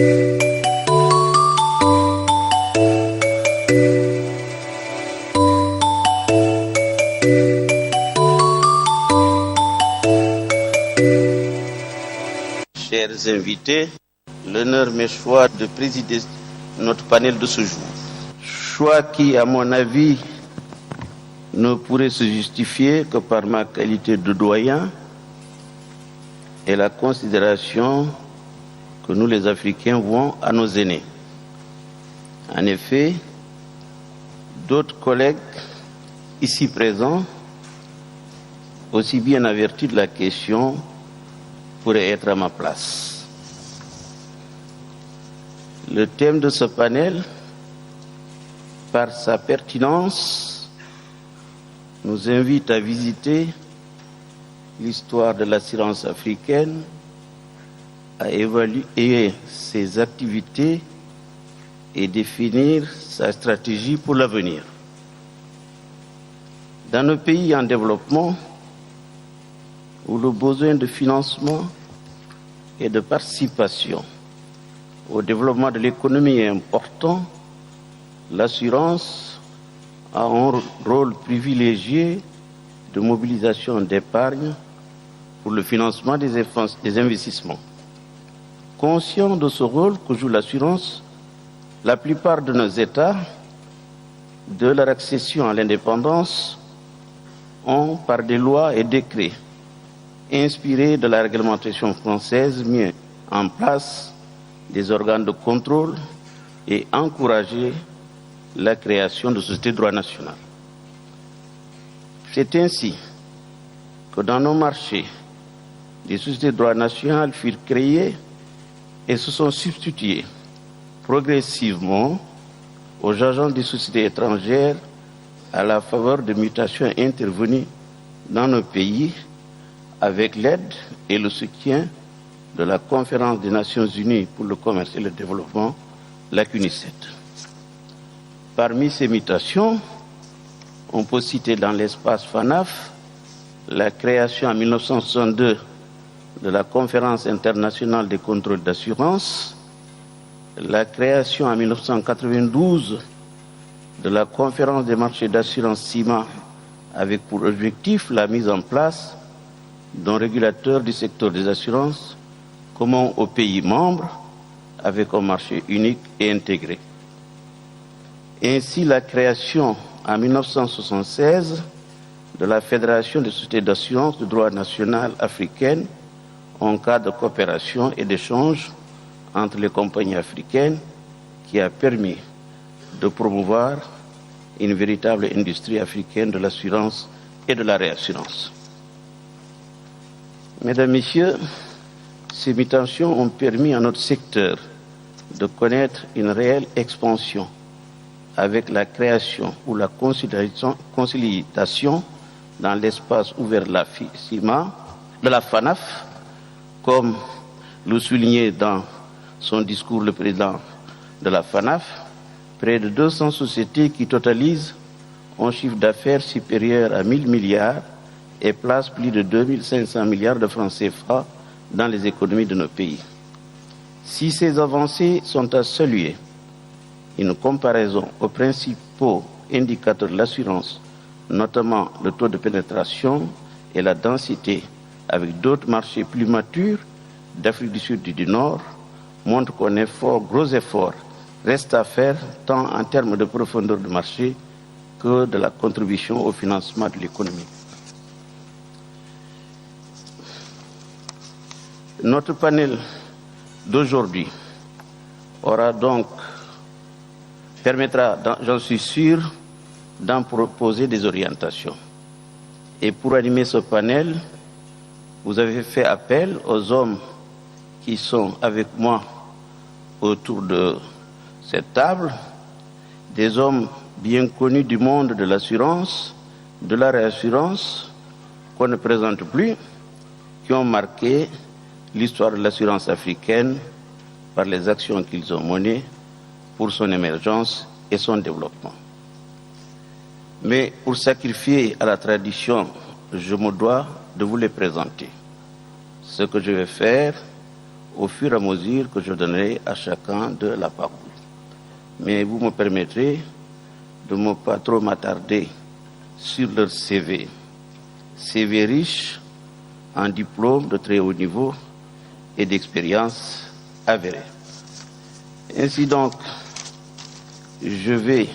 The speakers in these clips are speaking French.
Chers invités, l'honneur m'est choix de présider notre panel de ce jour. Choix qui, à mon avis, ne pourrait se justifier que par ma qualité de doyen et la considération que nous les Africains vouons à nos aînés. En effet, d'autres collègues ici présents, aussi bien avertis de la question, pourraient être à ma place. Le thème de ce panel, par sa pertinence, nous invite à visiter l'histoire de l'assurance africaine, à évaluer ses activités et définir sa stratégie pour l'avenir. Dans nos pays en développement, où le besoin de financement et de participation au développement de l'économie est important, l'assurance a un rôle privilégié de mobilisation d'épargne pour le financement des investissements. Conscient de ce rôle que joue l'assurance, la plupart de nos États, de leur accession à l'indépendance, ont, par des lois et décrets, inspirés de la réglementation française, mis en place des organes de contrôle et encouragé la création de sociétés de droit national. C'est ainsi que dans nos marchés, des sociétés de droit national furent créées et se sont substituées progressivement aux agents des sociétés étrangères à la faveur de mutations intervenues dans nos pays avec l'aide et le soutien de la Conférence des Nations Unies pour le commerce et le développement, la CUNICET. Parmi ces mutations, on peut citer dans l'espace FANAF la création en 1962 de la Conférence internationale des contrôles d'assurance, la création en 1992 de la Conférence des marchés d'assurance CIMA avec pour objectif la mise en place d'un régulateur du secteur des assurances commun aux pays membres avec un marché unique et intégré. Ainsi, la création en 1976 de la Fédération des sociétés d'assurance de droit national africaine en cas de coopération et d'échange entre les compagnies africaines qui a permis de promouvoir une véritable industrie africaine de l'assurance et de la réassurance. Mesdames, Messieurs, ces mutations ont permis à notre secteur de connaître une réelle expansion avec la création ou la consolidation dans l'espace ouvert de la CIMA, de la FANAF, comme le soulignait dans son discours le président de la FANAF, près de 200 sociétés qui totalisent un chiffre d'affaires supérieur à 1 000 milliards et placent plus de 2 500 milliards de francs CFA dans les économies de nos pays. Si ces avancées sont à saluer, une comparaison aux principaux indicateurs de l'assurance, notamment le taux de pénétration et la densité avec d'autres marchés plus matures d'Afrique du Sud et du Nord, montre qu'un gros effort reste à faire tant en termes de profondeur de marché que de la contribution au financement de l'économie. Notre panel d'aujourd'hui permettra, j'en suis sûr, d'en proposer des orientations. Et pour animer ce panel, vous avez fait appel aux hommes qui sont avec moi autour de cette table, des hommes bien connus du monde de l'assurance, de la réassurance, qu'on ne présente plus, qui ont marqué l'histoire de l'assurance africaine par les actions qu'ils ont menées pour son émergence et son développement. Mais pour sacrifier à la tradition, je me dois de vous les présenter. Ce que je vais faire au fur et à mesure que je donnerai à chacun de la parole. Mais vous me permettrez de ne pas trop m'attarder sur leur CV. CV riche en diplômes de très haut niveau et d'expérience avérée. Ainsi donc, je vais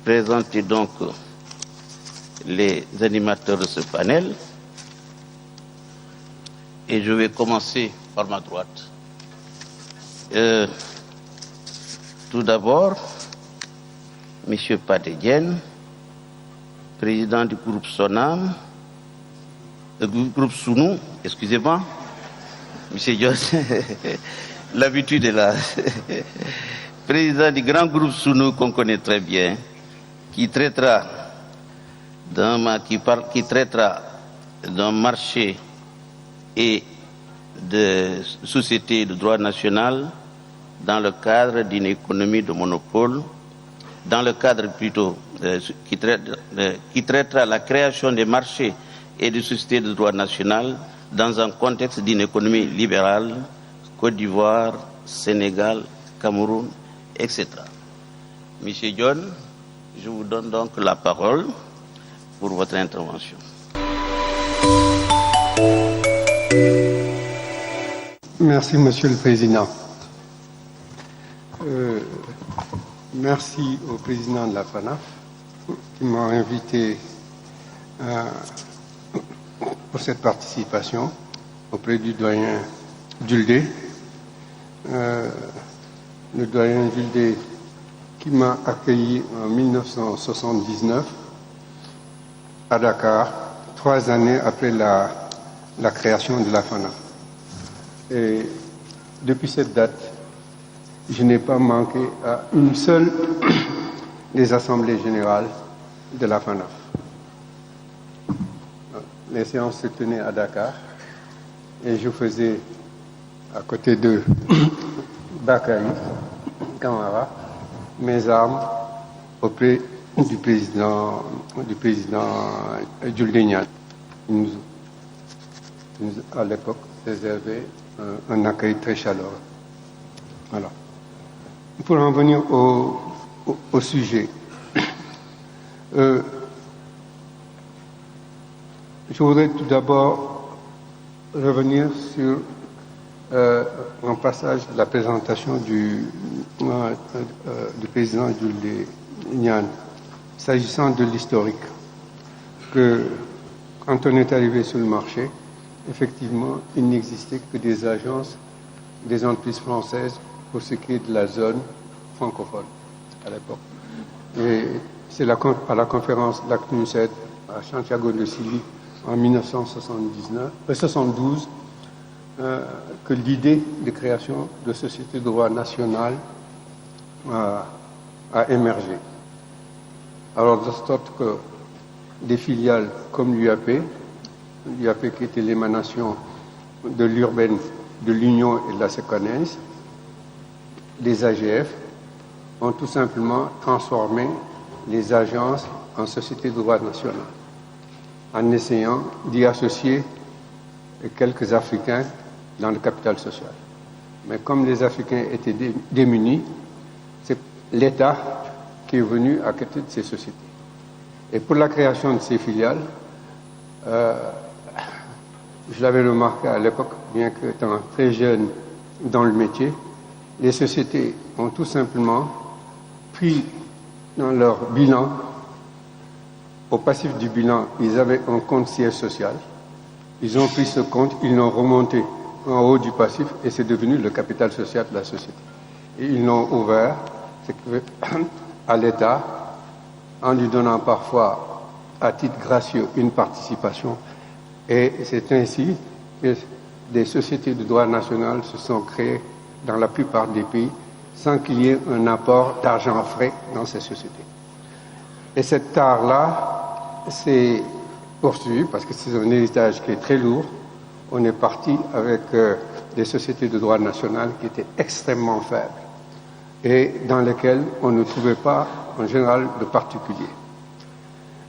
présenter donc les animateurs de ce panel et je vais commencer par ma droite. Tout d'abord, M. Padedienne, président du groupe Sonam, groupe Sounou, excusez-moi, M. Joss, l'habitude est là, président du grand groupe Sounou qu'on connaît très bien, qui traitera d'un marché et de société de droit national dans le cadre d'une économie de monopole, dans le cadre plutôt qui traitera la création des marchés et des sociétés de droit national dans un contexte d'une économie libérale, Côte d'Ivoire, Sénégal, Cameroun, etc. Monsieur John, je vous donne donc la parole pour votre intervention. Merci, Monsieur le Président. Merci au Président de la FANAF qui m'a invité pour cette participation auprès du doyen Djuldé. Le doyen Djuldé qui m'a accueilli en 1979 à Dakar, 3 années après la création de la FANAF. Et depuis cette date, je n'ai pas manqué à une seule des assemblées générales de la FANAF. Les séances se tenaient à Dakar et je faisais à côté de Bakary Camara mes armes auprès du président Djuldé Niane. Il nous à l'époque réservait un accueil très chaleureux. Voilà. Pour en venir au sujet, je voudrais tout d'abord revenir sur un passage de la présentation du président Djuldé Niane, s'agissant de l'historique, que quand on est arrivé sur le marché, effectivement, il n'existait que des agences, des entreprises françaises pour ce qui est de la zone francophone à l'époque. Et c'est à la conférence LACNUSED à Santiago de Chili en 1972 que l'idée de création de sociétés de droit national a émergé. Alors, de sorte que des filiales comme l'UAP qui était l'émanation de l'urbaine, de l'Union et de la Séquanaise, les AGF ont tout simplement transformé les agences en sociétés de droit national, en essayant d'y associer quelques Africains dans le capital social. Mais comme les Africains étaient démunis, c'est l'État qui est venu à côté de ces sociétés. Et pour la création de ces filiales, je l'avais remarqué à l'époque, bien qu'étant très jeune dans le métier, les sociétés ont tout simplement pris dans leur bilan, au passif du bilan, ils avaient un compte siège social. Ils ont pris ce compte, ils l'ont remonté en haut du passif et c'est devenu le capital social de la société. Et ils l'ont ouvert à l'État en lui donnant parfois à titre gracieux une participation. Et c'est ainsi que des sociétés de droit national se sont créées dans la plupart des pays sans qu'il y ait un apport d'argent frais dans ces sociétés. Et cet art-là s'est poursuivi parce que c'est un héritage qui est très lourd. On est parti avec des sociétés de droit national qui étaient extrêmement faibles et dans lesquelles on ne trouvait pas en général de particuliers.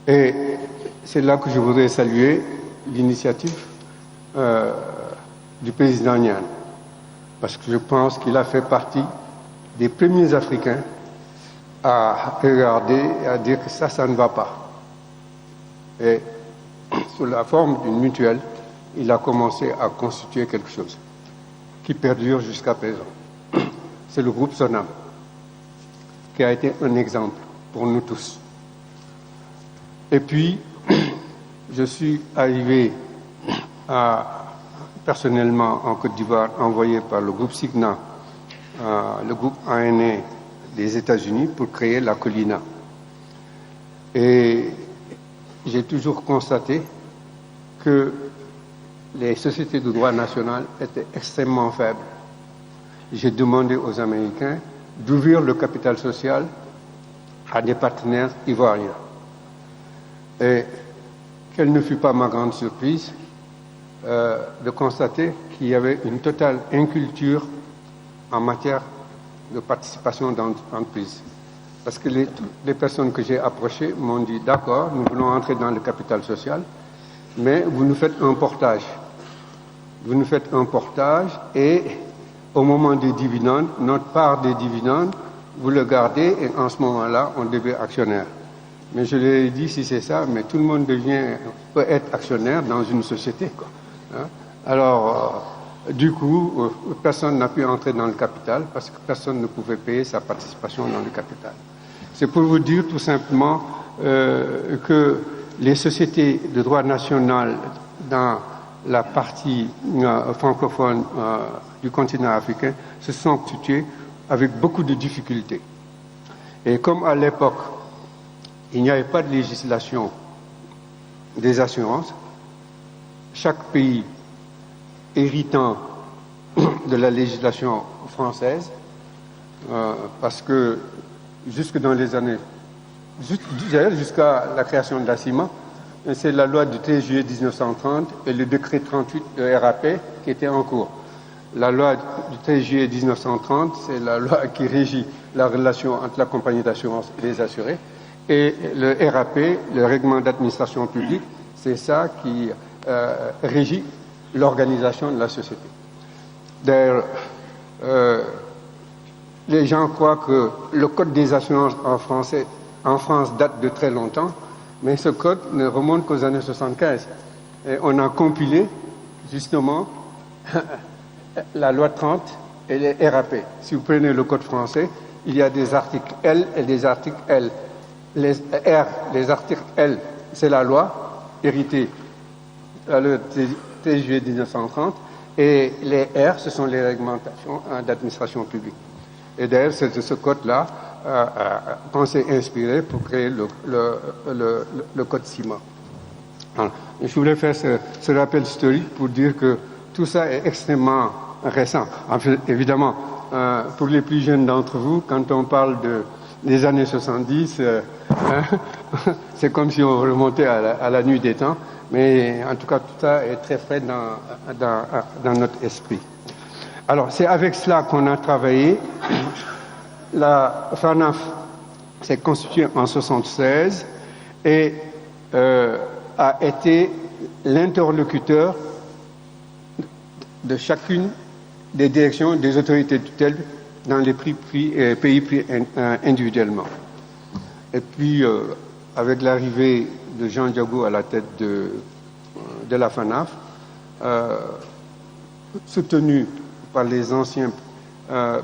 Et c'est là que je voudrais saluer l'initiative du président Niane. parce que je pense qu'il a fait partie des premiers Africains à regarder et à dire que ça ne va pas. Et sous la forme d'une mutuelle, il a commencé à constituer quelque chose qui perdure jusqu'à présent. C'est le groupe Sonam, qui a été un exemple pour nous tous. Et puis, je suis arrivé personnellement en Côte d'Ivoire, envoyé par le groupe Signa, le groupe ANA des États-Unis, pour créer la Colina. Et j'ai toujours constaté que les sociétés de droit national étaient extrêmement faibles. J'ai demandé aux Américains d'ouvrir le capital social à des partenaires ivoiriens. Et quelle ne fut pas ma grande surprise de constater qu'il y avait une totale inculture en matière de participation dans l'entreprise. Parce que les personnes que j'ai approchées m'ont dit « D'accord, nous voulons entrer dans le capital social, mais vous nous faites un portage. Vous nous faites un portage et au moment des dividendes, notre part des dividendes, vous le gardez et en ce moment-là, on devient actionnaire. » Mais je lui ai dit, si c'est ça, mais tout le monde peut être actionnaire dans une société, quoi. Hein? Alors, du coup, personne n'a pu entrer dans le capital parce que personne ne pouvait payer sa participation dans le capital. C'est pour vous dire tout simplement que les sociétés de droit national dans la partie francophone du continent africain se sont constituées avec beaucoup de difficultés. Et comme à l'époque, il n'y avait pas de législation des assurances, chaque pays héritant de la législation française, parce que jusque dans les années, jusqu'à la création de la CIMA, c'est la loi du 13 juillet 1930 et le décret 38 de RAP qui étaient en cours. La loi du 13 juillet 1930, c'est la loi qui régit la relation entre la compagnie d'assurance et les assurés. Et le RAP, le règlement d'administration publique, c'est ça qui régit l'organisation de la société. D'ailleurs, les gens croient que le code des assurances en France date de très longtemps, mais ce code ne remonte qu'aux années 75. Et on a compilé, justement, la loi 30 et les RAP. Si vous prenez le code français, il y a des articles L et des articles L. Les articles L, c'est la loi héritée le 13 juillet 1930, et les R, ce sont les réglementations d'administration publique. Et d'ailleurs, c'est de ce code-là qu'on s'est inspiré pour créer le code CIMA. Alors, je voulais faire ce rappel historique pour dire que tout ça est extrêmement récent. En fait, évidemment, pour les plus jeunes d'entre vous, quand on parle des années 70, c'est comme si on remontait à la nuit des temps, mais en tout cas, tout ça est très frais dans notre esprit. Alors, c'est avec cela qu'on a travaillé. La FANAF s'est constituée en 1976 et a été l'interlocuteur de chacune des directions des autorités de tutelle dans les pays pris individuellement. Et puis, avec l'arrivée de Jean Diago à la tête de la FANAF, soutenu par les anciens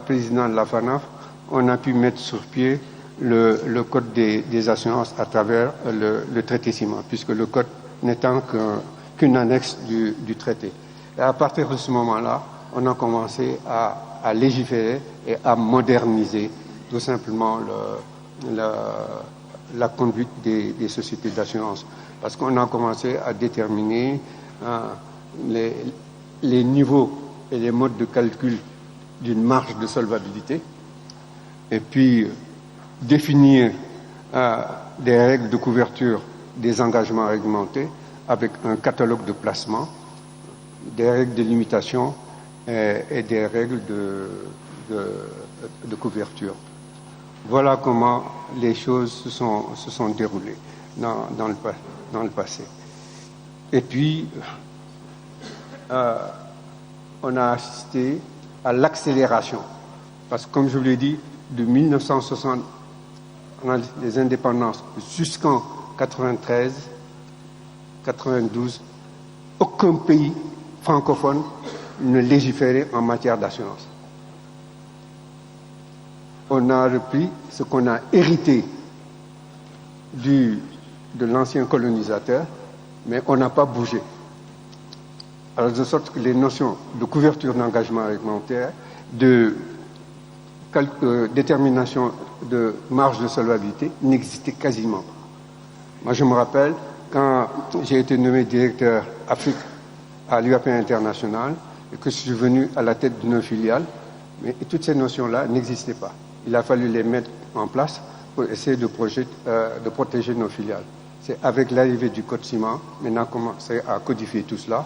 présidents de la FANAF, on a pu mettre sur pied le code des assurances à travers le traité CIMA, puisque le code n'étant qu'une annexe du traité. Et à partir de ce moment-là, on a commencé à légiférer et à moderniser tout simplement la conduite des sociétés d'assurance. Parce qu'on a commencé à déterminer les niveaux et les modes de calcul d'une marge de solvabilité, et puis définir des règles de couverture des engagements réglementés avec un catalogue de placement, des règles de limitation et des règles de couverture. Voilà comment les choses se sont déroulées dans le passé. Et puis, on a assisté à l'accélération. Parce que, comme je vous l'ai dit, de 1960, les indépendances, jusqu'en 93, 92, aucun pays francophone ne légiférait en matière d'assurance. On a repris ce qu'on a hérité de l'ancien colonisateur, mais on n'a pas bougé. Alors, de sorte que les notions de couverture d'engagement réglementaire, de détermination de marge de solvabilité n'existaient quasiment pas. Moi, je me rappelle, quand j'ai été nommé directeur Afrique à l'UAP International et que je suis venu à la tête de nos filiales, mais toutes ces notions-là n'existaient pas. Il a fallu les mettre en place pour essayer de protéger nos filiales. C'est avec l'arrivée du Code ciment, maintenant on a commencé à codifier tout cela.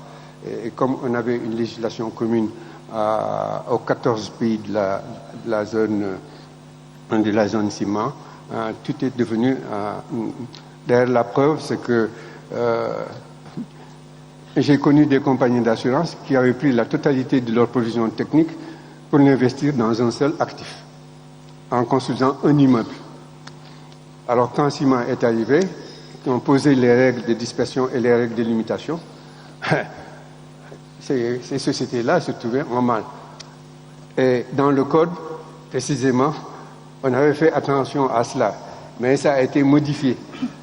Et comme on avait une législation commune aux 14 pays de la zone ciment, tout est devenu... D'ailleurs, la preuve, c'est que j'ai connu des compagnies d'assurance qui avaient pris la totalité de leurs provisions techniques pour investir dans un seul actif, en construisant un immeuble. Alors, quand Ciment est arrivé, qui ont posé les règles de dispersion et les règles de limitation, ces sociétés-là se trouvaient en mal. Et dans le code, précisément, on avait fait attention à cela, mais ça a été modifié,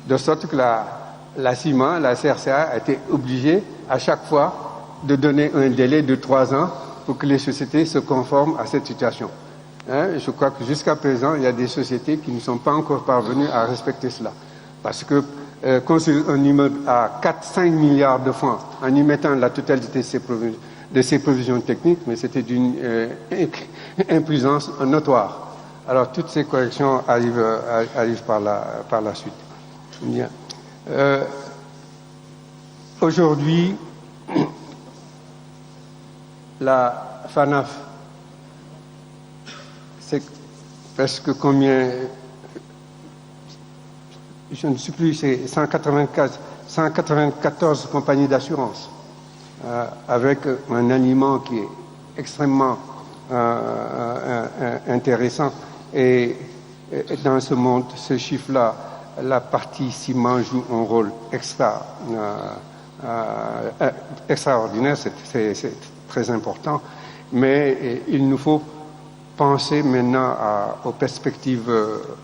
de sorte que la Ciment, la CRCA, a été obligée à chaque fois de donner un délai de 3 ans pour que les sociétés se conforment à cette situation. Je crois que jusqu'à présent, il y a des sociétés qui ne sont pas encore parvenues à respecter cela. Parce que construire un immeuble à 4-5 milliards de francs en y mettant la totalité de ses provisions techniques, mais c'était d'une impuissance notoire. Alors toutes ces corrections arrivent par la suite. Bien. Aujourd'hui, la FANAF, c'est presque combien, je ne sais plus, c'est 194 compagnies d'assurance, avec un aliment qui est extrêmement intéressant. Et dans ce monde, ce chiffre-là, la partie ciment joue un rôle extraordinaire, c'est très important, mais il nous faut penser maintenant aux perspectives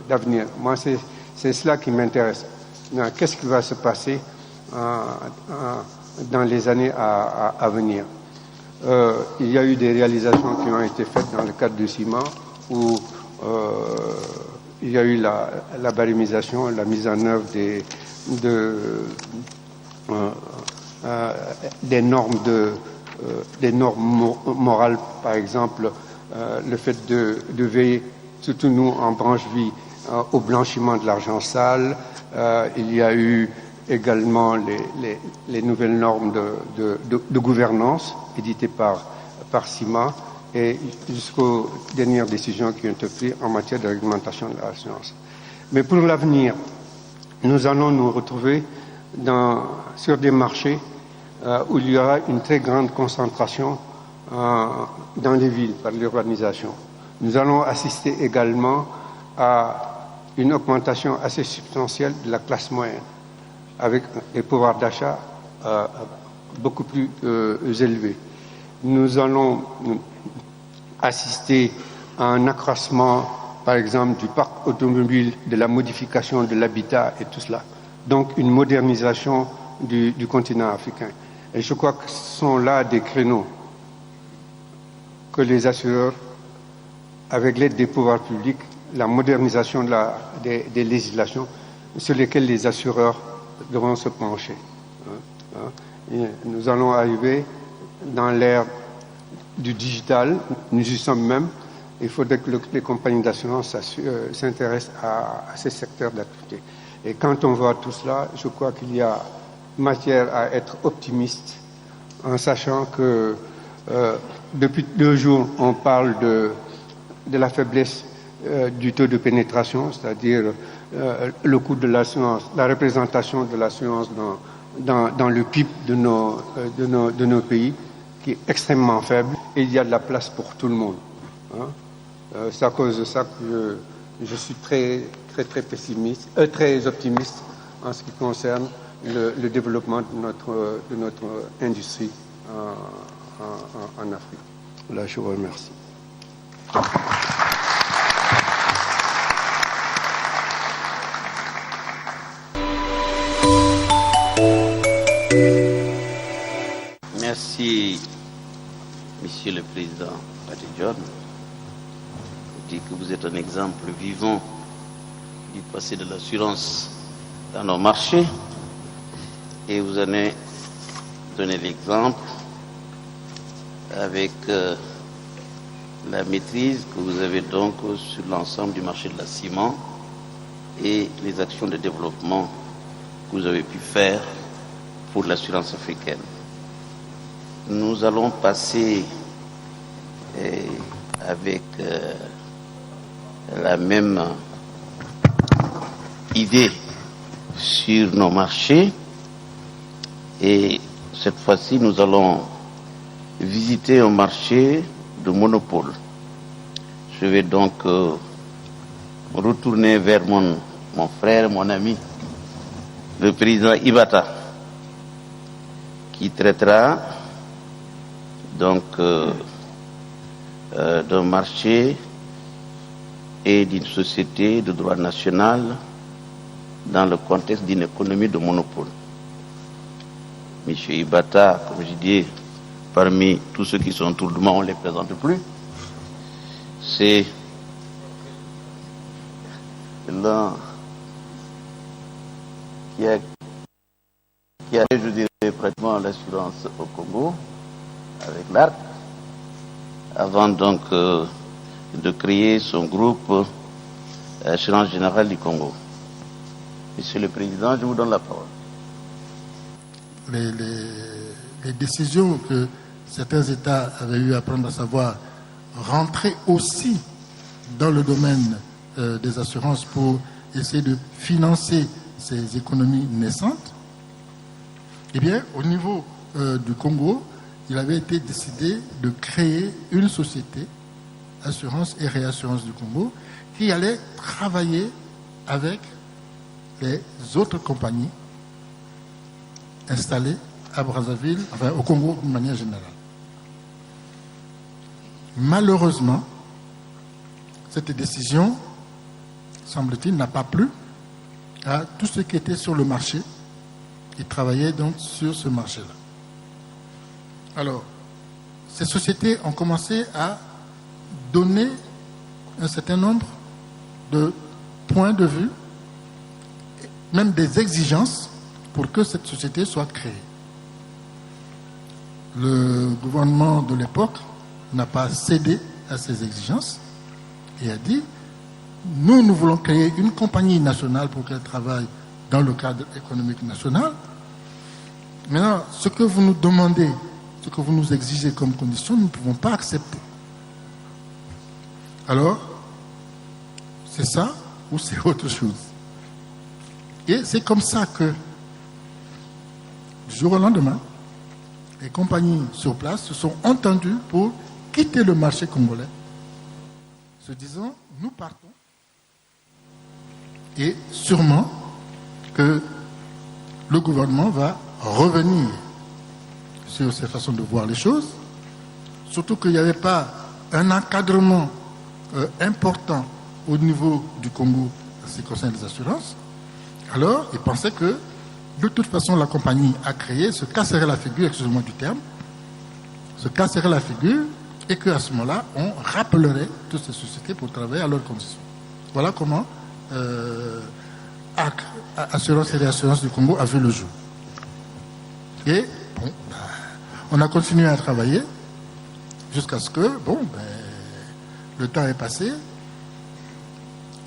d'avenir. Moi, c'est cela qui m'intéresse. Qu'est-ce qui va se passer dans les années à venir? Il y a eu des réalisations qui ont été faites dans le cadre du ciment où il y a eu la barémisation, la mise en œuvre des normes morales, par exemple, le fait de veiller, surtout nous en branche vie, au blanchiment de l'argent sale. Il y a eu également les nouvelles normes de gouvernance éditées par Ciment et jusqu'aux dernières décisions qui ont été prises en matière de réglementation de l'assurance. Mais pour l'avenir, nous allons nous retrouver sur des marchés où il y aura une très grande concentration dans les villes par l'urbanisation. Nous allons assister également à une augmentation assez substantielle de la classe moyenne, avec des pouvoirs d'achat beaucoup plus élevés. Nous allons assister à un accroissement, par exemple, du parc automobile, de la modification de l'habitat et tout cela. Donc, une modernisation du continent africain. Et je crois que ce sont là des créneaux que les assureurs, avec l'aide des pouvoirs publics, la modernisation des législations, sur lesquelles les assureurs devront se pencher. Et nous allons arriver dans l'ère du digital, nous y sommes même. Il faudrait que les compagnies d'assurance s'intéressent à ces secteurs d'activité. Et quand on voit tout cela, je crois qu'il y a matière à être optimiste, en sachant que depuis 2 jours, on parle de la faiblesse du taux de pénétration, c'est-à-dire le coût de l'assurance, la représentation de l'assurance dans le PIB de nos pays, qui est extrêmement faible. et il y a de la place pour tout le monde. Hein. C'est à cause de ça que je suis très pessimiste, très optimiste en ce qui concerne le développement de notre industrie en Afrique. Là, je vous remercie. Merci, Monsieur le Président Badijon. Je dis que vous êtes un exemple vivant du passé de l'assurance dans nos marchés et vous en avez donné l'exemple avec la maîtrise que vous avez donc sur l'ensemble du marché de la ciment et les actions de développement que vous avez pu faire pour l'assurance africaine. Nous allons passer avec la même idée sur nos marchés et cette fois-ci nous allons visiter un marché de monopole. Je vais donc retourner vers mon frère, mon ami, le président Ibata, qui traitera donc d'un marché et d'une société de droit national dans le contexte d'une économie de monopole. Monsieur Ibata, comme je dis, parmi tous ceux qui sont autour de moi, on ne les présente plus. C'est l'un qui a, je dirais, pratiquement l'assurance au Congo, avec l'ARC, avant donc de créer son groupe Assurance Générale du Congo. Monsieur le Président, je vous donne la parole. Les décisions que certains États avaient eu à prendre, à savoir rentrer aussi dans le domaine des assurances pour essayer de financer ces économies naissantes, eh bien, au niveau du Congo, il avait été décidé de créer une société, Assurance et Réassurance du Congo, qui allait travailler avec les autres compagnies installées à Brazzaville, enfin au Congo de manière générale. Malheureusement, cette décision, semble-t-il, n'a pas plu à tous ceux qui étaient sur le marché et travaillaient donc sur ce marché-là. Alors, ces sociétés ont commencé à donner un certain nombre de points de vue, même des exigences pour que cette société soit créée. Le gouvernement de l'époque n'a pas cédé à ces exigences et a dit « Nous voulons créer une compagnie nationale pour qu'elle travaille dans le cadre économique national. Maintenant, ce que vous nous demandez, ce que vous nous exigez comme condition, nous ne pouvons pas accepter. » Alors, c'est ça ou c'est autre chose. Et c'est comme ça que, du jour au lendemain, les compagnies sur place se sont entendues pour quitter le marché congolais, se disant, nous partons. Et sûrement que le gouvernement va revenir sur ces façons de voir les choses, surtout qu'il n'y avait pas un encadrement important au niveau du Congo en ce qui concerne les assurances. Alors, ils pensaient que de toute façon, la compagnie a créé, se casserait la figure, excusez-moi du terme, se casserait la figure et qu'à ce moment-là, on rappellerait toutes ces sociétés pour travailler à leurs conditions. Voilà comment Assurance et Réassurance du Congo a vu le jour. Et bon, on a continué à travailler jusqu'à ce que, le temps est passé.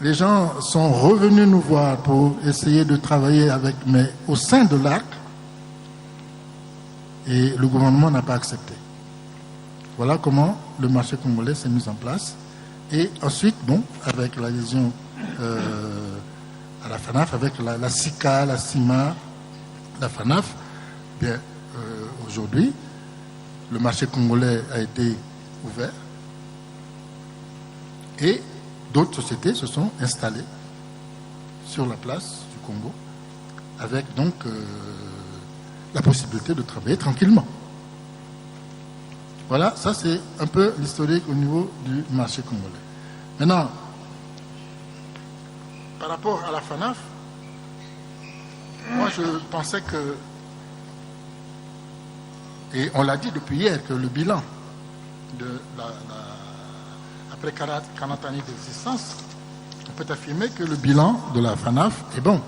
Les gens sont revenus nous voir pour essayer de travailler avec, mais au sein de l'ARC, et le gouvernement n'a pas accepté. Voilà comment le marché congolais s'est mis en place. Et ensuite, avec l'adhésion à la FANAF, avec la SICA, la CIMA, la FANAF, aujourd'hui, le marché congolais a été ouvert et d'autres sociétés se sont installées sur la place du Congo avec donc la possibilité de travailler tranquillement. Voilà, ça c'est un peu l'historique au niveau du marché congolais. Maintenant, par rapport à la FANAF, moi je pensais que, et on l'a dit depuis hier, que le bilan après 40 années d'existence, on peut affirmer que le bilan de la FANAF est bon,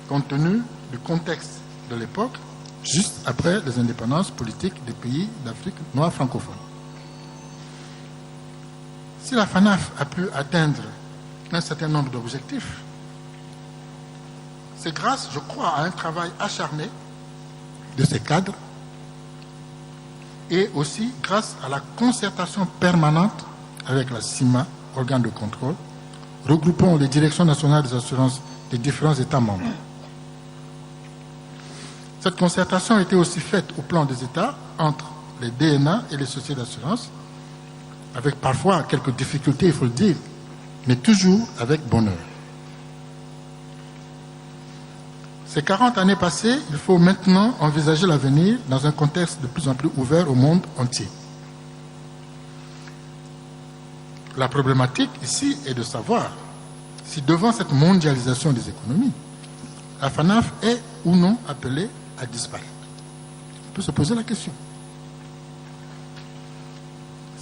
compte tenu du contexte de l'époque, juste après les indépendances politiques des pays d'Afrique noire francophone. Si la FANAF a pu atteindre un certain nombre d'objectifs, c'est grâce, je crois, à un travail acharné de ses cadres et aussi grâce à la concertation permanente avec la CIMA, organe de contrôle, regroupant les directions nationales des assurances des différents États membres. Cette concertation a été aussi faite au plan des États entre les DNA et les sociétés d'assurance, avec parfois quelques difficultés, il faut le dire, mais toujours avec bonheur. Ces 40 années passées, il faut maintenant envisager l'avenir dans un contexte de plus en plus ouvert au monde entier. La problématique ici est de savoir si devant cette mondialisation des économies, la FANAF est ou non appelée à disparaître. On peut se poser la question.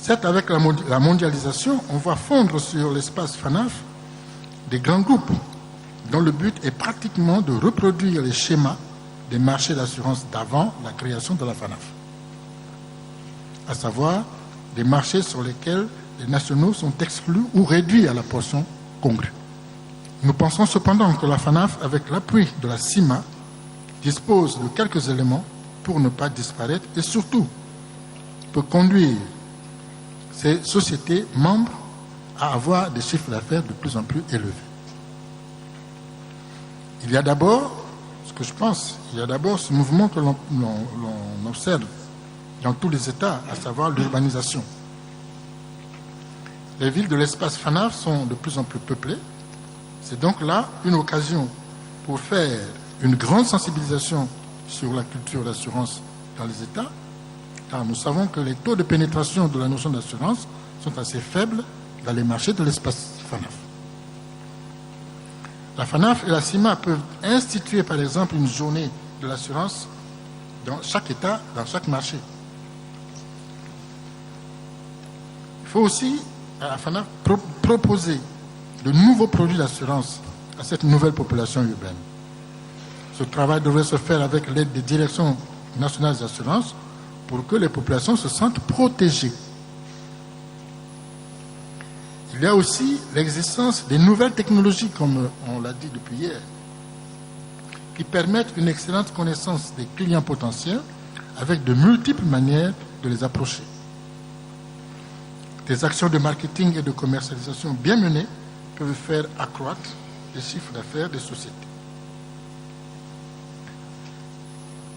Certes, avec la mondialisation, on voit fondre sur l'espace FANAF des grands groupes dont le but est pratiquement de reproduire les schémas des marchés d'assurance d'avant la création de la FANAF, à savoir des marchés sur lesquels les nationaux sont exclus ou réduits à la portion congrue. Nous pensons cependant que la FANAF, avec l'appui de la CIMA, dispose de quelques éléments pour ne pas disparaître et surtout peut conduire ces sociétés membres à avoir des chiffres d'affaires de plus en plus élevés. Il y a d'abord, ce que je pense, il y a d'abord ce mouvement que l'on observe dans tous les États, à savoir l'urbanisation. Les villes de l'espace FANAF sont de plus en plus peuplées. C'est donc là une occasion pour faire une grande sensibilisation sur la culture d'assurance dans les États, car nous savons que les taux de pénétration de la notion d'assurance sont assez faibles dans les marchés de l'espace FANAF. La FANAF et la CIMA peuvent instituer, par exemple, une journée de l'assurance dans chaque État, dans chaque marché. Il faut aussi, à la FANAF, proposer de nouveaux produits d'assurance à cette nouvelle population urbaine. Ce travail devrait se faire avec l'aide des directions nationales des assurances pour que les populations se sentent protégées. Il y a aussi l'existence des nouvelles technologies, comme on l'a dit depuis hier, qui permettent une excellente connaissance des clients potentiels avec de multiples manières de les approcher. Des actions de marketing et de commercialisation bien menées peuvent faire accroître les chiffres d'affaires des sociétés.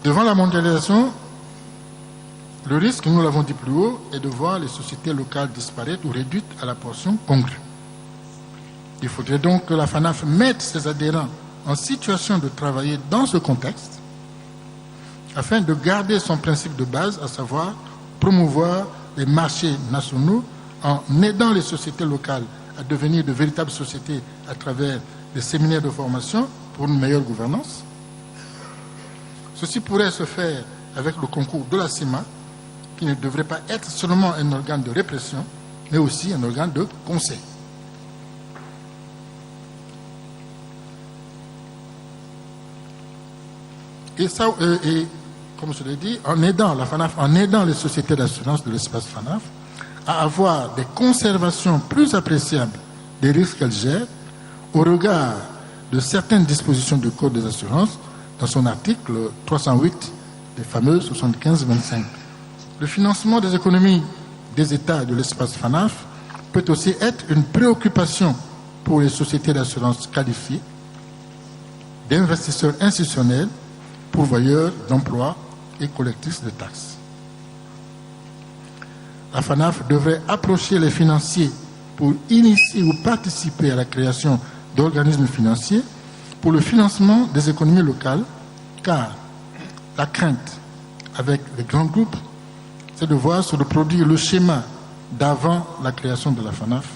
Devant la mondialisation, le risque, nous l'avons dit plus haut, est de voir les sociétés locales disparaître ou réduites à la portion congrue. Il faudrait donc que la FANAF mette ses adhérents en situation de travailler dans ce contexte afin de garder son principe de base, à savoir promouvoir les marchés nationaux en aidant les sociétés locales à devenir de véritables sociétés à travers des séminaires de formation pour une meilleure gouvernance. Ceci pourrait se faire avec le concours de la CIMA, qui ne devrait pas être seulement un organe de répression, mais aussi un organe de conseil. Et comme je l'ai dit, en aidant la FANAF, en aidant les sociétés d'assurance de l'espace FANAF à avoir des conservations plus appréciables des risques qu'elles gèrent au regard de certaines dispositions du Code des assurances dans son article 308 des fameux 75-25. Le financement des économies des États de l'espace FANAF peut aussi être une préoccupation pour les sociétés d'assurance qualifiées, d'investisseurs institutionnels, pourvoyeurs d'emplois et collectrices de taxes. la FANAF devrait approcher les financiers pour initier ou participer à la création d'organismes financiers pour le financement des économies locales, car la crainte avec les grands groupes, c'est de voir se reproduire le schéma d'avant la création de la FANAF,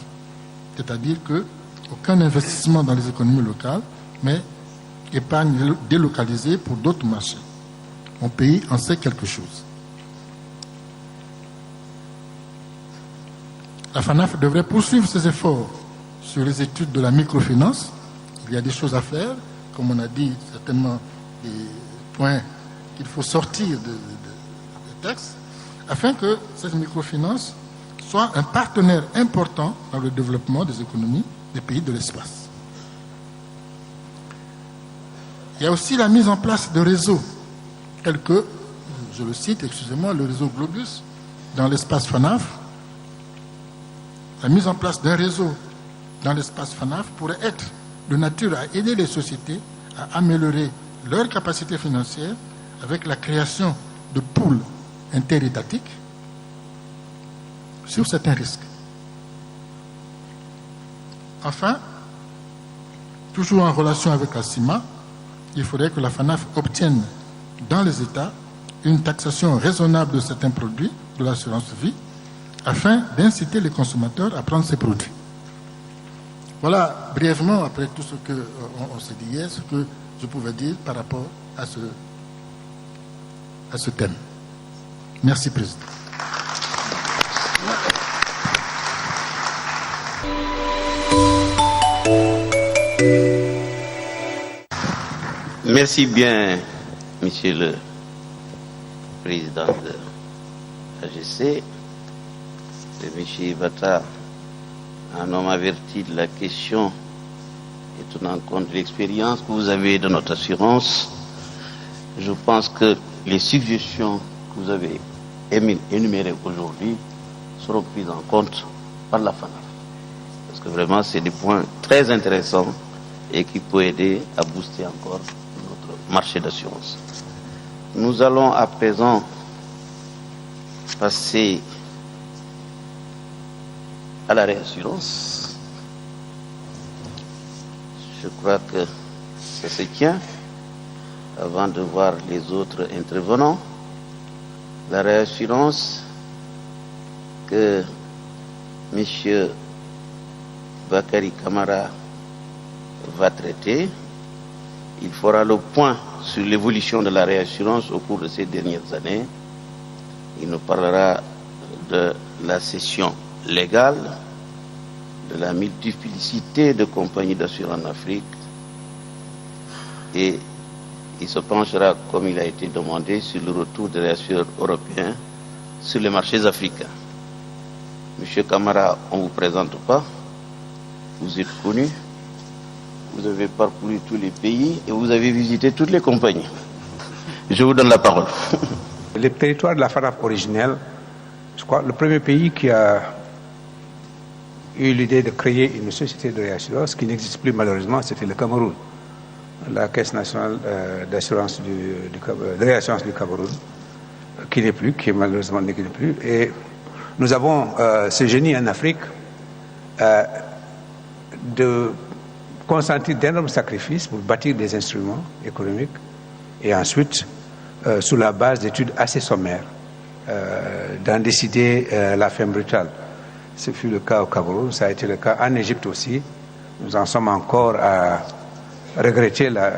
c'est-à-dire qu'aucun investissement dans les économies locales, mais épargne délocalisée pour d'autres marchés. Mon pays en sait quelque chose. La FANAF devrait poursuivre ses efforts sur les études de la microfinance. Il y a des choses à faire, comme on a dit, certainement des points qu'il faut sortir des textes, afin que cette microfinance soit un partenaire important dans le développement des économies des pays de l'espace. Il y a aussi la mise en place de réseaux, tels que, je le cite, excusez-moi, le réseau Globus, dans l'espace FANAF. La mise en place d'un réseau dans l'espace FANAF pourrait être de nature à aider les sociétés à améliorer leurs capacités financières avec la création de pools interétatiques sur certains risques. Enfin, toujours en relation avec la CIMA, il faudrait que la FANAF obtienne dans les États une taxation raisonnable de certains produits de l'assurance vie afin d'inciter les consommateurs à prendre ces produits. Voilà brièvement, après tout ce qu'on s'est dit hier, ce que je pouvais dire par rapport à ce thème. Merci, Président. Merci bien, Monsieur le Président de l'AGC, de M. Ibata, un homme averti de la question et tenant compte de l'expérience que vous avez de notre assurance. Je pense que les suggestions que vous avez énumérées aujourd'hui seront prises en compte par la FANAF. Parce que vraiment, c'est des points très intéressants et qui peuvent aider à booster encore notre marché d'assurance. Nous allons à présent passer à la réassurance. Je crois que ça se tient. Avant de voir les autres intervenants, la réassurance que M. Bakary Camara va traiter, il fera le point sur l'évolution de la réassurance au cours de ces dernières années. Il nous parlera de la cession légale, de la multiplicité de compagnies d'assurance en Afrique, et il se penchera, comme il a été demandé, sur le retour des assureurs européens sur les marchés africains. Monsieur Camara, on ne vous présente pas, vous êtes connu, vous avez parcouru tous les pays et vous avez visité toutes les compagnies. Je vous donne la parole. Le territoire de la FANAF originelle, je crois, le premier pays qui a eu l'idée de créer une société de réassurance qui n'existe plus malheureusement, c'était le Cameroun. La Caisse nationale d'assurance de réassurance du Cameroun, qui n'est plus, qui malheureusement n'est plus. Et nous avons ce génie en Afrique de consentir d'énormes sacrifices pour bâtir des instruments économiques et ensuite, sous la base d'études assez sommaires, d'en décider la fin brutale. Ce fut le cas au Cameroun, ça a été le cas en Égypte aussi. Nous en sommes encore à regretter la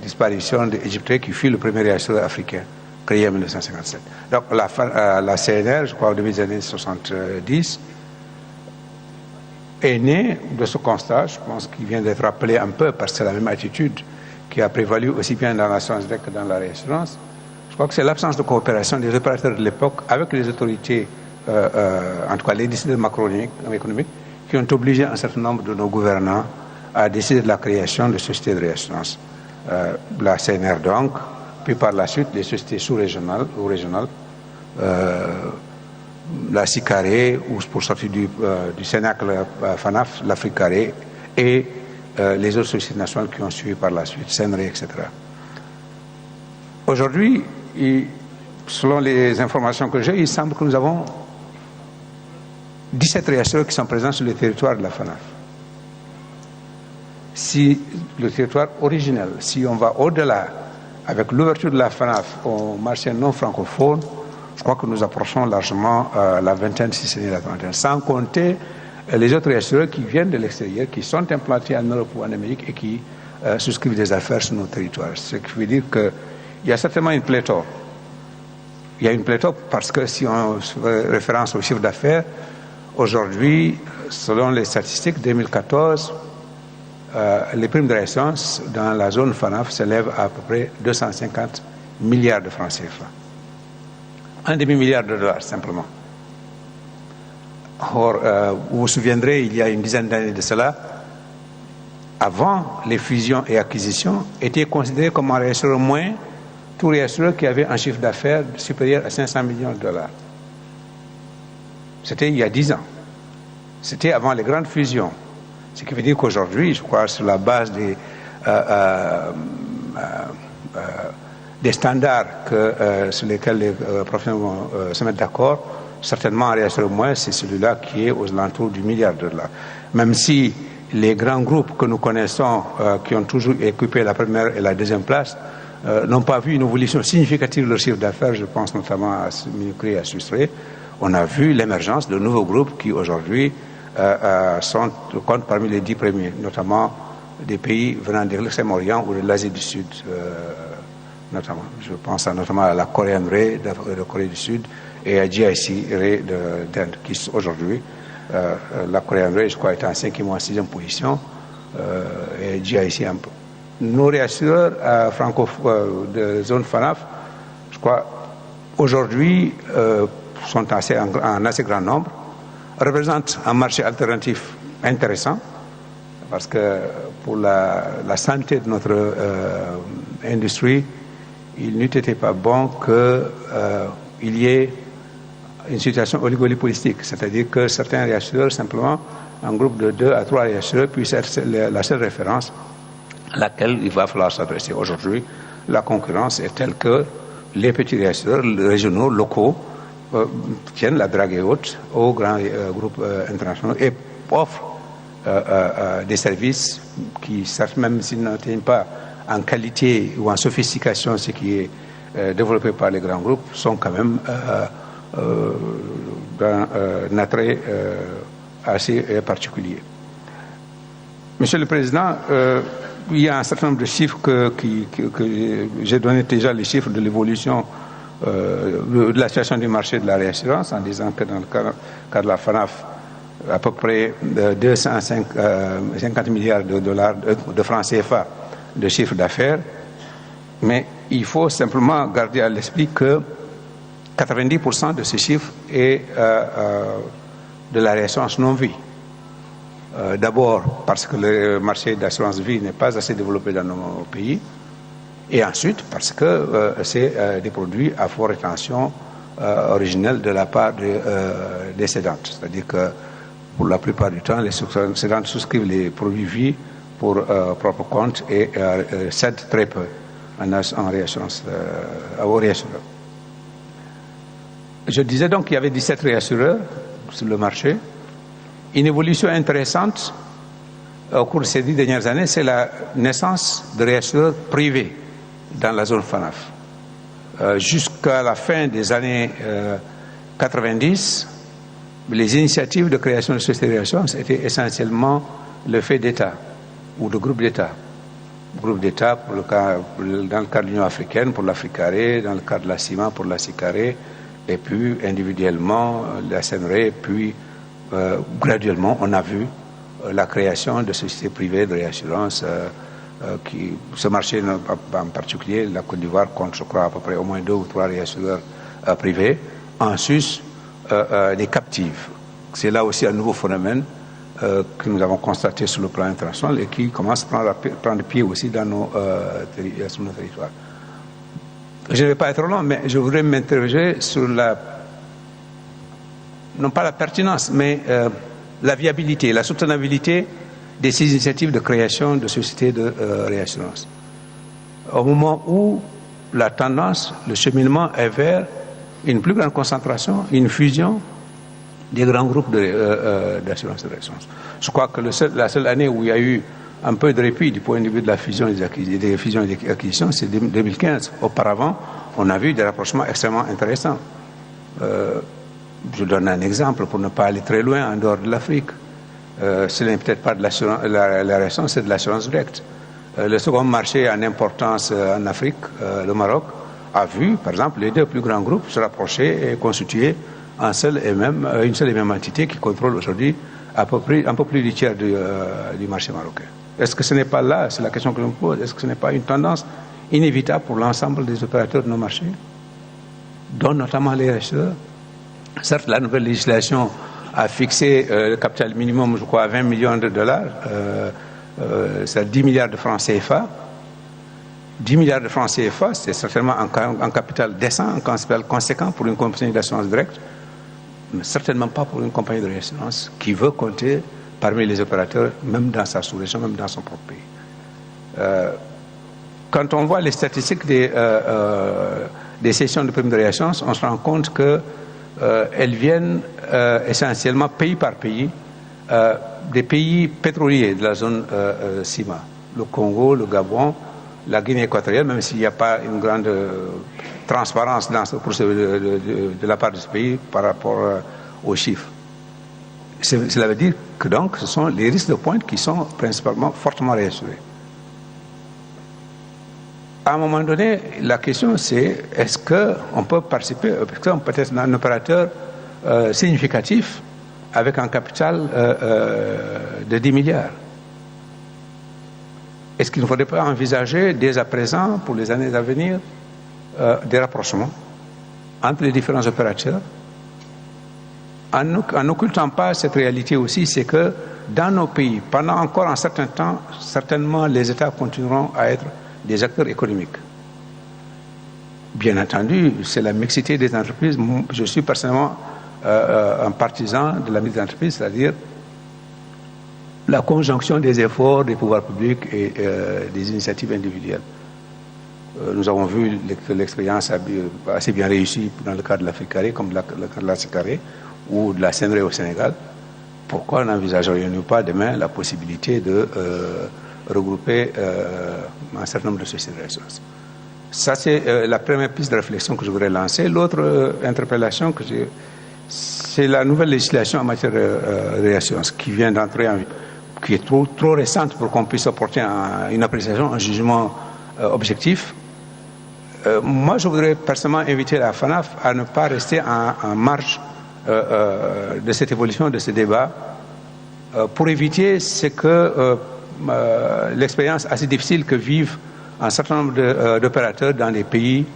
disparition d'Égypte qui fut le premier réassureur africain créé en 1957. Donc la CNR, je crois au début des années 70, est née de ce constat, je pense qu'il vient d'être rappelé un peu parce que c'est la même attitude qui a prévalu aussi bien dans l'assurance que dans la réassurance. Je crois que c'est l'absence de coopération des opérateurs de l'époque avec les autorités, en tout cas les décideurs macroéconomiques, qui ont obligé un certain nombre de nos gouvernants à décider de la création de sociétés de réassurance. La CNR donc, puis par la suite les sociétés sous-régionales ou régionales, la CICARE, ou pour sortir du Cénacle FANAF, l'Africaré, et les autres sociétés nationales qui ont suivi par la suite, CNRE, etc. Aujourd'hui, selon les informations que j'ai, il semble que nous avons 17 réassureurs qui sont présents sur le territoire de la FANAF. Si le territoire originel, si on va au-delà, avec l'ouverture de la FANAF au marché non francophone, je crois que nous approchons largement la vingtaine, si ce n'est la trentaine, sans compter les autres réassureurs qui viennent de l'extérieur, qui sont implantés en Europe ou en Amérique et qui souscrivent des affaires sur nos territoires. Ce qui veut dire qu'il y a certainement une pléthore. Il y a une pléthore parce que si on fait référence au chiffre d'affaires, aujourd'hui, selon les statistiques 2014, les primes de réassurance dans la zone FANAF s'élèvent à peu près 250 milliards de francs CFA. $1 demi-milliard simplement. Or, vous vous souviendrez, il y a une dizaine d'années de cela, avant les fusions et acquisitions, était considéré comme un réassureur moins tout réassureur qui avait un chiffre d'affaires supérieur à 500 millions de dollars. C'était il y a 10 ans. C'était avant les grandes fusions. Ce qui veut dire qu'aujourd'hui, je crois, sur la base des standards sur lesquels les professionnels vont se mettre d'accord, certainement un réassureur moins, c'est celui-là qui est aux alentours du $1 milliard. Même si les grands groupes que nous connaissons, qui ont toujours occupé la première et la deuxième place, n'ont pas vu une évolution significative de leur chiffre d'affaires, je pense notamment à Minucré et à Sustré. On a vu l'émergence de nouveaux groupes qui aujourd'hui comptent parmi les 10 premiers, notamment des pays venant de l'Extrême-Orient ou de l'Asie du Sud, notamment. Je pense notamment à la Korean Ray de Corée du Sud et à GIC Ray d'Inde, qui aujourd'hui, la Korean Ray, je crois, est en 5e ou en 6e position, et GIC un peu. Nos réassureurs de zone FANAF, je crois, aujourd'hui, sont en assez grand nombre, représentent un marché alternatif intéressant, parce que pour la santé de notre industrie, il n'eût été pas bon qu'il y ait une situation oligopolistique, c'est-à-dire que certains réassureurs, simplement, un groupe de 2 à 3 réassureurs, puissent être la seule référence à laquelle il va falloir s'adresser. Aujourd'hui, la concurrence est telle que les petits réassureurs régionaux, locaux, tiennent la drague haute aux grands groupes internationaux et offrent des services qui, certes, même s'ils n'atteignent pas en qualité ou en sophistication ce qui est développé par les grands groupes, sont quand même d'un attrait assez particulier. Monsieur le Président, il y a un certain nombre de chiffres que j'ai donné déjà les chiffres de l'évolution de la situation du marché de la réassurance en disant que dans le cas de la FANAF, à peu près 250 milliards de dollars de francs CFA de chiffre d'affaires, mais il faut simplement garder à l'esprit que 90% de ce chiffre est de la réassurance non-vie. D'abord parce que le marché d'assurance vie n'est pas assez développé dans nos pays, et ensuite parce que c'est des produits à forte rétention originelle de la part des cédantes. C'est-à-dire que pour la plupart du temps, les cédantes souscrivent les produits vie pour propre compte et cèdent très peu en réassurance aux réassureurs. Je disais donc qu'il y avait 17 réassureurs sur le marché. Une évolution intéressante au cours de ces 10 dernières années, c'est la naissance de réassureurs privés dans la zone FANAF. Jusqu'à la fin des années 90, les initiatives de création de sociétés de réassurance étaient essentiellement le fait d'États ou de groupes d'États. Groupes d'États dans le cadre de l'Union africaine pour l'Africaré, dans le cadre de la CIMA pour la SICARé, et puis individuellement la SNRE, puis graduellement on a vu la création de sociétés privées de réassurance. Ce marché en particulier, la Côte d'Ivoire compte, je crois, à peu près au moins 2 ou 3 réassureurs privés. En sus, des captives. C'est là aussi un nouveau phénomène que nous avons constaté sur le plan international et qui commence à prendre pied aussi dans sur nos territoires. Je ne vais pas être long, mais je voudrais m'interroger sur non pas la pertinence, mais la viabilité, la soutenabilité de ces initiatives de création de sociétés de réassurance. Au moment où la tendance, le cheminement est vers une plus grande concentration, une fusion des grands groupes d'assurance de réassurance. Je crois que la seule année où il y a eu un peu de répit du point de vue de la fusion et des fusions et des acquisitions, c'est 2015. Auparavant, on a vu des rapprochements extrêmement intéressants. Je donne un exemple pour ne pas aller très loin en dehors de l'Afrique. Ce n'est peut-être pas de la réassurance, c'est de l'assurance directe. Le second marché en importance en Afrique, le Maroc, a vu, par exemple, les deux plus grands groupes se rapprocher et constituer une seule et même entité qui contrôle aujourd'hui un peu plus du tiers du marché marocain. Est-ce que ce n'est pas là, c'est la question que je me pose, est-ce que ce n'est pas une tendance inévitable pour l'ensemble des opérateurs de nos marchés, dont notamment les racheteurs? Certes, la nouvelle législation a fixé le capital minimum, je crois, à 20 millions de dollars, c'est 10 milliards de francs CFA. 10 milliards de francs CFA, c'est certainement un capital décent, un capital conséquent pour une compagnie d'assurance directe, mais certainement pas pour une compagnie de réassurance qui veut compter parmi les opérateurs, même dans sa sous-région, même dans son propre pays. Quand on voit les statistiques des cessions de primes de réassurance, on se rend compte qu'elles viennent essentiellement pays par pays, des pays pétroliers de la zone CIMA, le Congo, le Gabon, la Guinée équatoriale, même s'il n'y a pas une grande transparence de la part de ce pays par rapport aux chiffres. Cela veut dire que donc ce sont les risques de pointe qui sont principalement fortement réassurés. À un moment donné, la question c'est est-ce qu'on peut participer, peut-être un opérateur significatif avec un capital de 10 milliards. Est-ce qu'il ne faudrait pas envisager dès à présent, pour les années à venir, des rapprochements entre les différents opérateurs, en n'occultant pas cette réalité aussi, c'est que dans nos pays, pendant encore un certain temps, certainement les États continueront à être des acteurs économiques. Bien entendu, c'est la mixité des entreprises. Je suis personnellement un partisan de la mixité des entreprises, c'est-à-dire la conjonction des efforts des pouvoirs publics et des initiatives individuelles. Nous avons vu que l'expérience a assez bien réussi dans le cas de l'Afrique carrée, comme le cas de l'Afrique carrée ou de la CNRE au Sénégal. Pourquoi n'envisagerions-nous pas demain la possibilité de regrouper un certain nombre de sociétés de réassurance? Ça, c'est la première piste de réflexion que je voudrais lancer. L'autre interpellation que j'ai, c'est la nouvelle législation en matière de réassurance qui vient d'entrer en vigueur, qui est trop récente pour qu'on puisse apporter une appréciation, un jugement objectif. Moi, je voudrais personnellement inviter la FANAF à ne pas rester en marge de cette évolution, de ce débat, pour éviter ce que l'expérience assez difficile que vivent un certain nombre d'opérateurs dans des pays,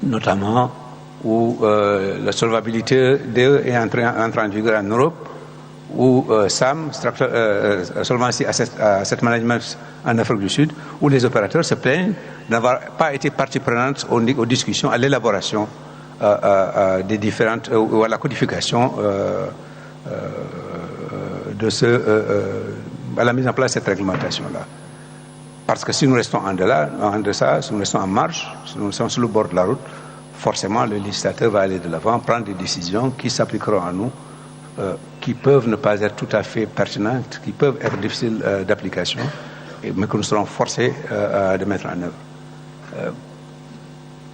notamment où la solvabilité d'eux est entrée en vigueur en Europe, ou SAM, Solvency Asset Management en Afrique du Sud, où les opérateurs se plaignent d'avoir pas été partie prenante aux discussions, à l'élaboration des différentes, ou à la codification à la mise en place de cette réglementation-là. Parce que si nous restons en deçà, si nous restons en marge, si nous sommes sur le bord de la route, forcément le législateur va aller de l'avant, prendre des décisions qui s'appliqueront à nous, qui peuvent ne pas être tout à fait pertinentes, qui peuvent être difficiles d'application, mais que nous serons forcés de mettre en œuvre.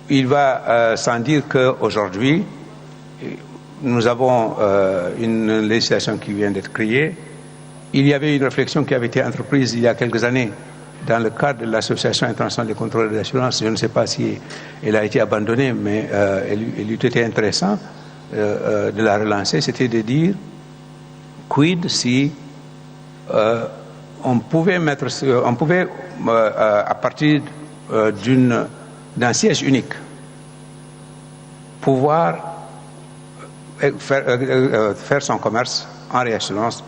Il va sans dire qu'aujourd'hui, nous avons une législation qui vient d'être créée. Il y avait une réflexion qui avait été entreprise il y a quelques années dans le cadre de l'Association internationale des contrôleurs d'assurance. Je ne sais pas si elle a été abandonnée, mais elle eût été intéressant de la relancer. C'était de dire quid si on pouvait à partir d'un siège unique pouvoir faire son commerce en réassurance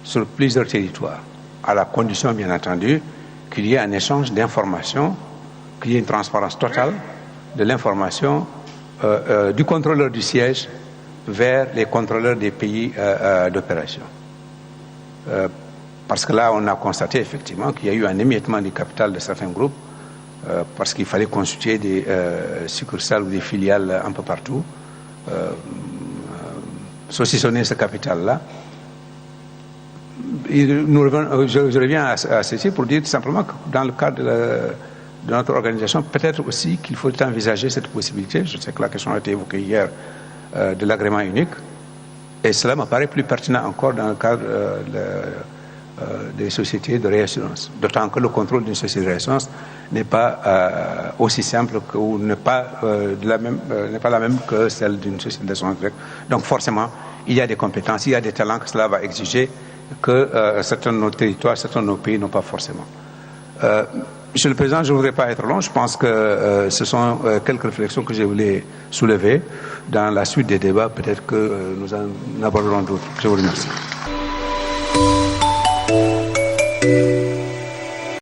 sur plusieurs territoires, à la condition bien entendu qu'il y ait un échange d'informations, qu'il y ait une transparence totale de l'information du contrôleur du siège vers les contrôleurs des pays d'opération. Parce que là, on a constaté effectivement qu'il y a eu un émiettement du capital de certains groupes parce qu'il fallait constituer des succursales ou des filiales un peu partout. saucissonner ce capital-là. Je reviens à ceci pour dire tout simplement que dans le cadre de notre organisation, peut-être aussi qu'il faut envisager cette possibilité. Je sais que la question a été évoquée hier de l'agrément unique, et cela me paraît plus pertinent encore dans le cadre des sociétés de réassurance. D'autant que le contrôle d'une société de réassurance n'est pas aussi simple ou n'est pas la même que celle d'une société d'assurance directe. Donc forcément, il y a des compétences, il y a des talents que cela va exiger que certains de nos territoires, certains de nos pays n'ont pas forcément. Monsieur le Président, je ne voudrais pas être long. Je pense que ce sont quelques réflexions que je voulais soulever. Dans la suite des débats, peut-être que nous en aborderons d'autres. Je vous remercie.